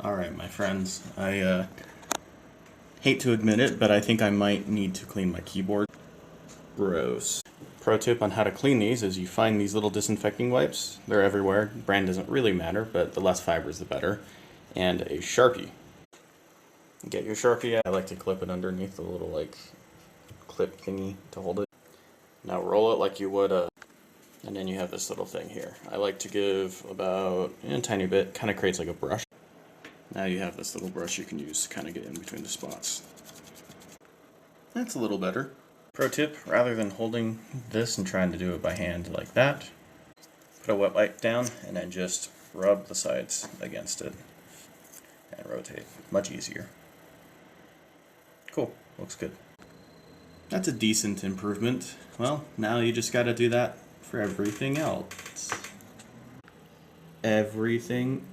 Alright, my friends, I hate to admit it, but I think I might need to clean my keyboard. Gross. Pro tip on how to clean these is you find these little disinfecting wipes. They're everywhere. Brand doesn't really matter, but the less fibers the better. And a Sharpie. Get your Sharpie out. I like to clip it underneath the little clip thingy to hold it. Now roll it like you would and then you have this little thing here. I like to give about a tiny bit, kind of creates like a brush. Now you have this little brush you can use to kind of get in between the spots. That's a little better. Pro tip, rather than holding this and trying to do it by hand like that, put a wet wipe down and then just rub the sides against it and rotate. Much easier. Cool, looks good. That's a decent improvement. Well, now you just gotta do that for everything else. Everything